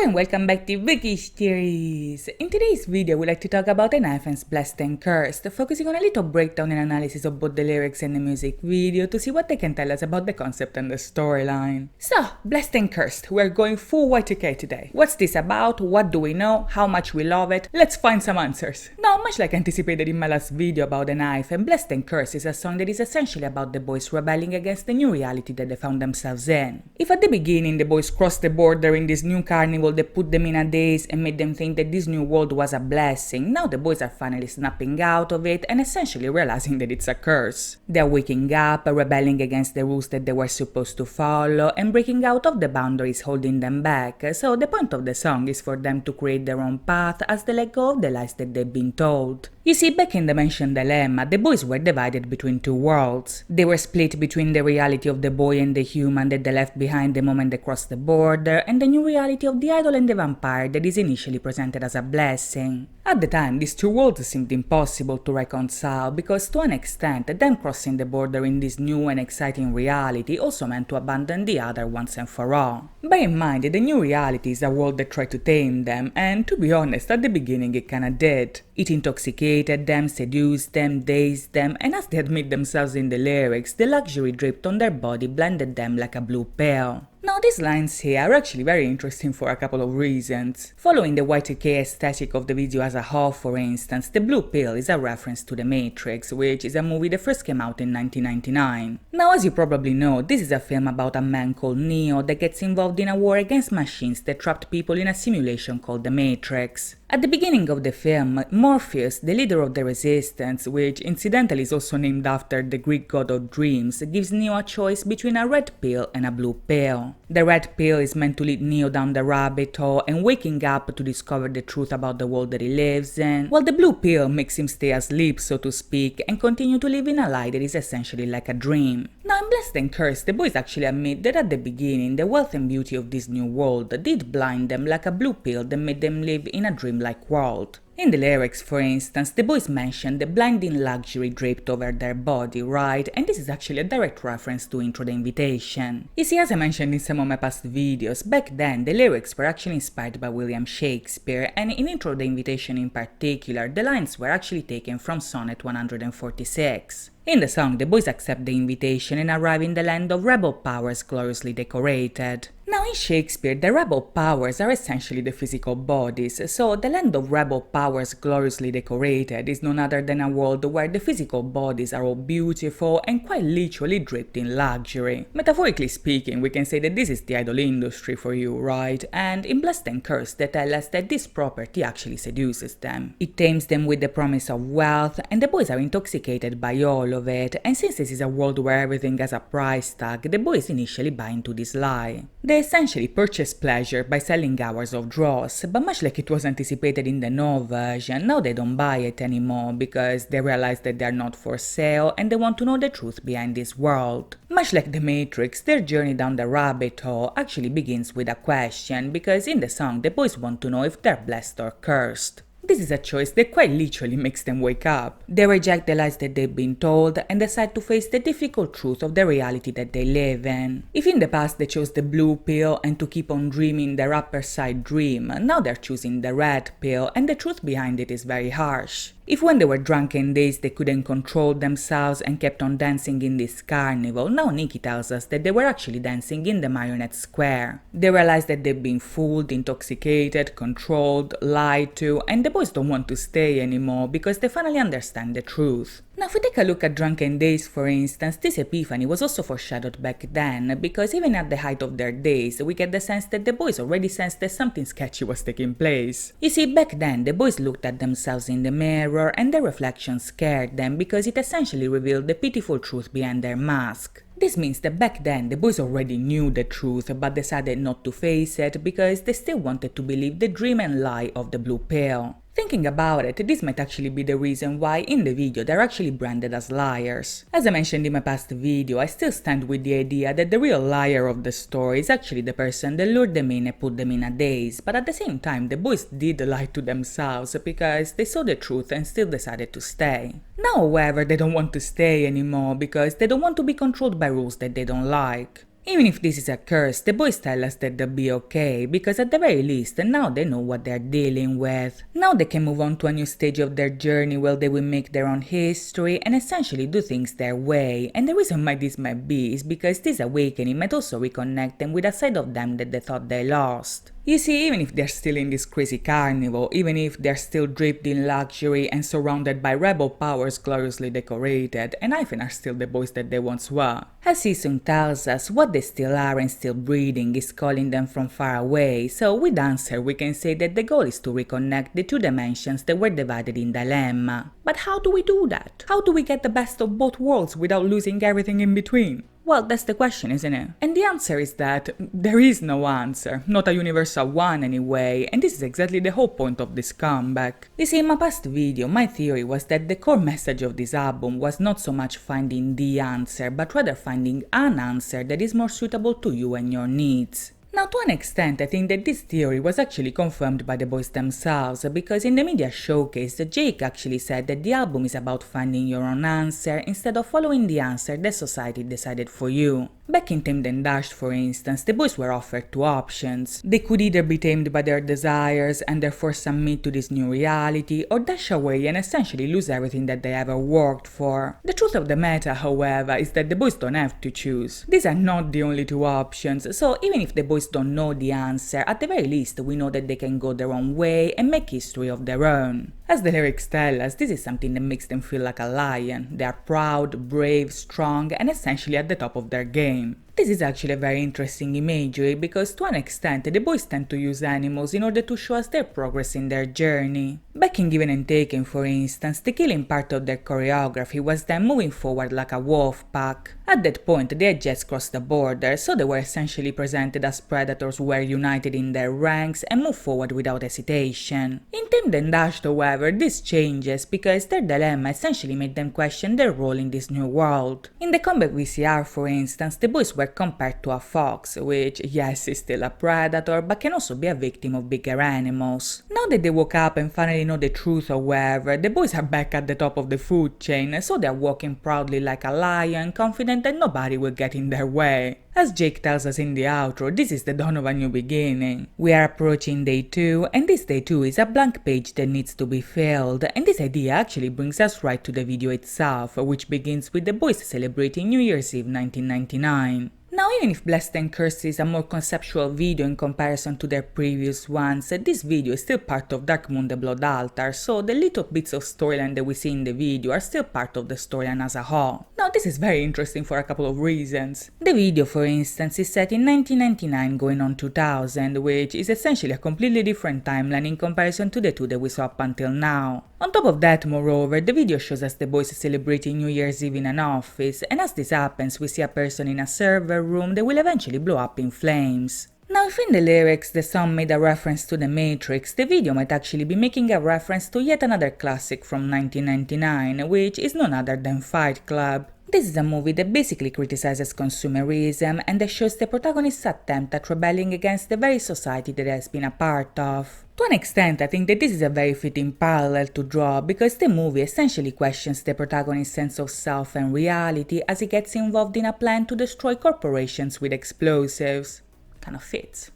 and welcome back to Bookish theories. In today's video, we'd like to talk about ENHYPEN's Blessed and Cursed, focusing on a little breakdown and analysis of both the lyrics and the music video to see what they can tell us about the concept and the storyline. So, Blessed and Cursed, we're going full Y2K today. What's this about? What do we know? How much we love it? Let's find some answers. Now, much like anticipated in my last video about ENHYPEN, Blessed and Cursed is a song that is essentially about the boys rebelling against the new reality that they found themselves in. If at the beginning the boys crossed the border in this new carnival that put them in a daze and made them think that this new world was a blessing, now the boys are finally snapping out of it and essentially realizing that it's a curse. They're waking up, rebelling against the rules that they were supposed to follow, and breaking out of the boundaries holding them back. So the point of the song is for them to create their own path as they let go of the lies that they've been told. You see, back in Dimension Dilemma, the boys were divided between two worlds. They were split between the reality of the boy and the human that they left behind the moment they crossed the border, and the new reality of the idol and the vampire that is initially presented as a blessing. At the time, these two worlds seemed impossible to reconcile because, to an extent, them crossing the border in this new and exciting reality also meant to abandon the other once and for all. Bear in mind that the new reality is a world that tried to tame them, and to be honest, at the beginning it kinda did. It intoxicated them, seduced them, dazed them, and as they admit themselves in the lyrics, the luxury draped on their body blended them like a blue pill. Now, these lines here are actually very interesting for a couple of reasons. Following the Y2K aesthetic of the video as a whole, for instance, the blue pill is a reference to The Matrix, which is a movie that first came out in 1999. Now, as you probably know, this is a film about a man called Neo that gets involved in a war against machines that trapped people in a simulation called The Matrix. At the beginning of the film, Morpheus, the leader of the resistance, which incidentally is also named after the Greek god of dreams, gives Neo a choice between a red pill and a blue pill. The red pill is meant to lead Neo down the rabbit hole and waking up to discover the truth about the world that he lives in, while the blue pill makes him stay asleep, so to speak, and continue to live in a lie that is essentially like a dream. Now, in Blessed and Cursed, the boys actually admit that at the beginning, the wealth and beauty of this new world did blind them like a blue pill that made them live in a dreamlike world. In the lyrics, for instance, the boys mention the blinding luxury draped over their body, right? And this is actually a direct reference to Intro the Invitation. You see, as I mentioned in some of my past videos, back then the lyrics were actually inspired by William Shakespeare, and in Intro the Invitation in particular, the lines were actually taken from Sonnet 146. In the song, the boys accept the invitation and arrive in the land of rebel powers gloriously decorated. Now, in Shakespeare, the rebel powers are essentially the physical bodies, so the land of rebel powers gloriously decorated is none other than a world where the physical bodies are all beautiful and quite literally draped in luxury. Metaphorically speaking, we can say that this is the idol industry for you, right? And in Blessed and Cursed, they tell us that this property actually seduces them. It tames them with the promise of wealth, and the boys are intoxicated by all of it, and since this is a world where everything has a price tag, the boys initially buy into this lie. They essentially purchase pleasure by selling hours of draws, but much like it was anticipated in the no version, now they don't buy it anymore because they realize that they're not for sale and they want to know the truth behind this world. Much like The Matrix, their journey down the rabbit hole actually begins with a question, because in the song the boys want to know if they're blessed or cursed. This is a choice that quite literally makes them wake up. They reject the lies that they've been told and decide to face the difficult truth of the reality that they live in. If in the past they chose the blue pill and to keep on dreaming their upper side dream, now they're choosing the red pill, and the truth behind it is very harsh. If when they were drunk and dazed they couldn't control themselves and kept on dancing in this carnival, now Nikki tells us that they were actually dancing in the marionette square. They realize that they've been fooled, intoxicated, controlled, lied to, and the boys don't want to stay anymore because they finally understand the truth. Now, if we take a look at Drunken Days, for instance, this epiphany was also foreshadowed back then, because even at the height of their days, we get the sense that the boys already sensed that something sketchy was taking place. You see, back then, the boys looked at themselves in the mirror, and their reflection scared them because it essentially revealed the pitiful truth behind their mask. This means that back then, the boys already knew the truth, but decided not to face it because they still wanted to believe the dream and lie of the blue pill. Thinking about it, this might actually be the reason why in the video they're actually branded as liars. As I mentioned in my past video, I still stand with the idea that the real liar of the story is actually the person that lured them in and put them in a daze, but at the same time the boys did lie to themselves because they saw the truth and still decided to stay. Now, however, they don't want to stay anymore because they don't want to be controlled by rules that they don't like. Even if this is a curse, the boys tell us that they'll be okay, because at the very least, now they know what they're dealing with. Now they can move on to a new stage of their journey where they will make their own history and essentially do things their way. And the reason why this might be is because this awakening might also reconnect them with a side of them that they thought they lost. You see, even if they're still in this crazy carnival, even if they're still draped in luxury and surrounded by rebel powers gloriously decorated, ENHYPEN are still the boys that they once were. As Season tells us, what they still are and still breathing is calling them from far away, so with Answer we can say that the goal is to reconnect the two dimensions that were divided in dilemma. But how do we do that? How do we get the best of both worlds without losing everything in between? Well, that's the question, isn't it? And the answer is that there is no answer, not a universal one anyway, and this is exactly the whole point of this comeback. You see, in my past video, my theory was that the core message of this album was not so much finding the answer, but rather finding an answer that is more suitable to you and your needs. Now, to an extent, I think that this theory was actually confirmed by the boys themselves, because in the media showcase, Jake actually said that the album is about finding your own answer instead of following the answer that society decided for you. Back in Tamed and Dashed, for instance, the boys were offered two options. They could either be tamed by their desires and therefore submit to this new reality, or dash away and essentially lose everything that they ever worked for. The truth of the matter, however, is that the boys don't have to choose. These are not the only two options, so even if the boys don't know the answer, at the very least we know that they can go their own way and make history of their own. As the lyrics tell us, this is something that makes them feel like a lion. They are proud, brave, strong, and essentially at the top of their game. This is actually a very interesting imagery because to an extent the boys tend to use animals in order to show us their progress in their journey. Back in Given and Taken, for instance, the killing part of their choreography was them moving forward like a wolf pack. At that point they had just crossed the border, so they were essentially presented as predators who were united in their ranks and moved forward without hesitation. In Tamed and Dashed, however, this changes because their dilemma essentially made them question their role in this new world. In the comeback VCR, for instance, the boys were compared to a fox, which, yes, is still a predator, but can also be a victim of bigger animals. Now that they woke up and finally know the truth, however, the boys are back at the top of the food chain, so they are walking proudly like a lion, confident that nobody will get in their way. As Jake tells us in the outro, this is the dawn of a new beginning. We are approaching day 2, and this day 2 is a blank page that needs to be filled, and this idea actually brings us right to the video itself, which begins with the boys celebrating New Year's Eve 1999. Now, even if Blessed and Cursed is a more conceptual video in comparison to their previous ones, this video is still part of Dark Moon the Blood Altar, so the little bits of storyline that we see in the video are still part of the storyline as a whole. Now, this is very interesting for a couple of reasons. The video, for instance, is set in 1999 going on 2000, which is essentially a completely different timeline in comparison to the two that we saw up until now. On top of that, moreover, the video shows us the boys celebrating New Year's Eve in an office, and as this happens, we see a person in a server room that will eventually blow up in flames. Now, if in the lyrics the song made a reference to The Matrix, the video might actually be making a reference to yet another classic from 1999, which is none other than Fight Club. This is a movie that basically criticizes consumerism and that shows the protagonist's attempt at rebelling against the very society that he has been a part of. To an extent, I think that this is a very fitting parallel to draw because the movie essentially questions the protagonist's sense of self and reality as he gets involved in a plan to destroy corporations with explosives. Kind of fits,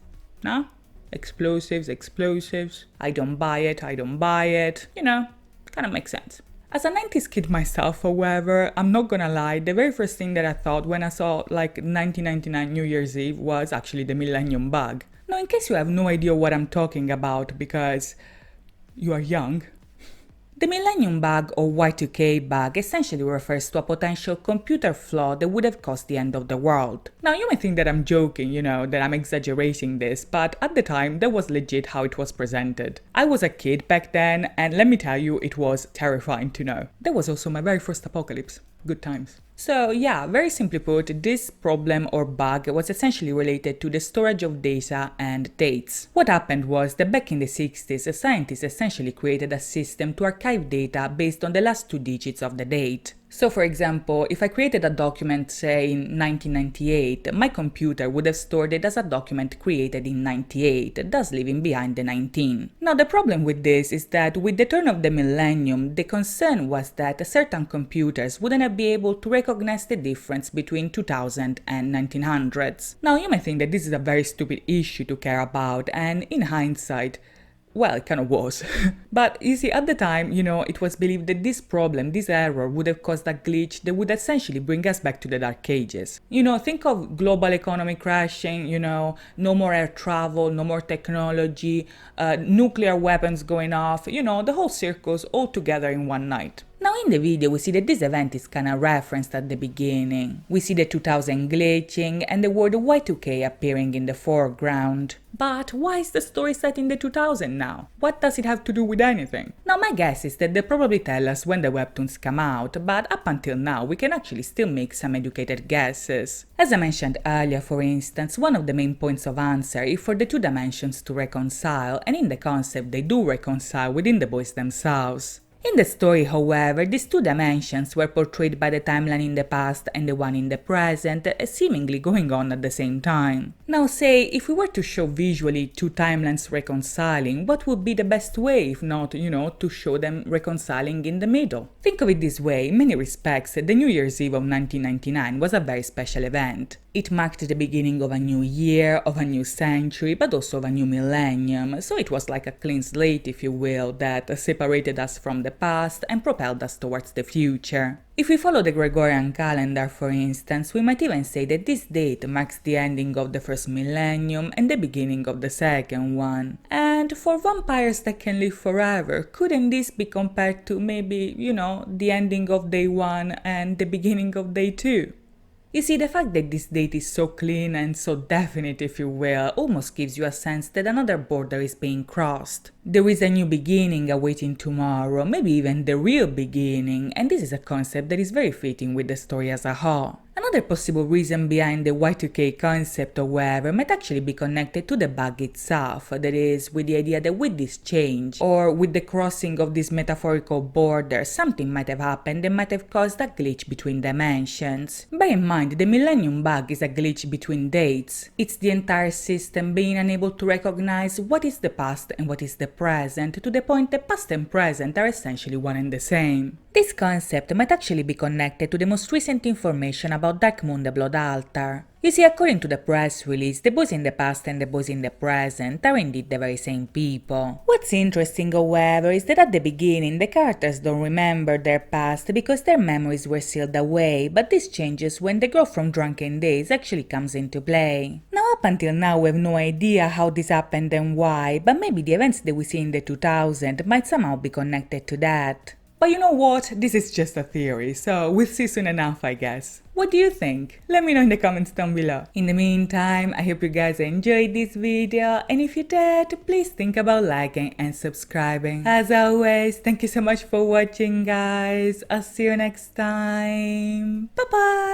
no? Explosives, I don't buy it, you know, kind of makes sense. As a 90s kid myself, however, I'm not gonna lie, the very first thing that I thought when I saw like 1999 New Year's Eve was actually the Millennium Bug. Now, in case you have no idea what I'm talking about because you are young, the Millennium Bug or Y2K bug essentially refers to a potential computer flaw that would have caused the end of the world. Now, you might think that I'm joking, you know, that I'm exaggerating this, but at the time, that was legit how it was presented. I was a kid back then, and let me tell you, it was terrifying to know. That was also my very first apocalypse. Good times. So yeah, very simply put, this problem or bug was essentially related to the storage of data and dates. What happened was that back in the 60s, scientists essentially created a system to archive data based on the last two digits of the date. So for example, if I created a document, say in 1998, my computer would have stored it as a document created in 98, thus leaving behind the 19. Now the problem with this is that with the turn of the millennium, the concern was that certain computers wouldn't be able to recognize the difference between 2000 and 1900s. Now you may think that this is a very stupid issue to care about, and in hindsight, well, it kind of was. But you see, at the time, it was believed that this problem, this error, would have caused a glitch that would essentially bring us back to the Dark Ages. Think of global economy crashing, no more air travel, no more technology, nuclear weapons going off, the whole circus all together in one night. Now in the video we see that this event is kinda referenced at the beginning. We see the 2000 glitching and the word Y2K appearing in the foreground. But why is the story set in the 2000 now? What does it have to do with anything? Now my guess is that they probably tell us when the webtoons come out, but up until now we can actually still make some educated guesses. As I mentioned earlier, for instance, one of the main points of answer is for the two dimensions to reconcile, and in the concept they do reconcile within the boys themselves. In the story, however, these two dimensions were portrayed by the timeline in the past and the one in the present, seemingly going on at the same time. Now say, if we were to show visually two timelines reconciling, what would be the best way if not, to show them reconciling in the middle? Think of it this way, in many respects, the New Year's Eve of 1999 was a very special event. It marked the beginning of a new year, of a new century, but also of a new millennium, so it was like a clean slate, if you will, that separated us from the past and propelled us towards the future. If we follow the Gregorian calendar, for instance, we might even say that this date marks the ending of the first millennium and the beginning of the second one. And for vampires that can live forever, couldn't this be compared to maybe, the ending of day 1 and the beginning of day 2? You see, the fact that this date is so clean and so definite, if you will, almost gives you a sense that another border is being crossed. There is a new beginning awaiting tomorrow, maybe even the real beginning, and this is a concept that is very fitting with the story as a whole. Another possible reason behind the Y2K concept, however, might actually be connected to the bug itself, that is, with the idea that with this change, or with the crossing of this metaphorical border, something might have happened that might have caused a glitch between dimensions. Bear in mind, the Millennium bug is a glitch between dates. It's the entire system being unable to recognize what is the past and what is the present, to the point that past and present are essentially one and the same. This concept might actually be connected to the most recent information about Dark Moon, the Blood Altar. You see, according to the press release, the boys in the past and the boys in the present are indeed the very same people. What's interesting, however, is that at the beginning the characters don't remember their past because their memories were sealed away, but this changes when the girl from Drunken Days actually comes into play. Now, up until now we have no idea how this happened and why, but maybe the events that we see in the 2000 might somehow be connected to that. But you know what? This is just a theory, so we'll see soon enough, I guess. What do you think? Let me know in the comments down below. In the meantime, I hope you guys enjoyed this video, and if you did, please think about liking and subscribing. As always, thank you so much for watching, guys. I'll see you next time. Bye bye!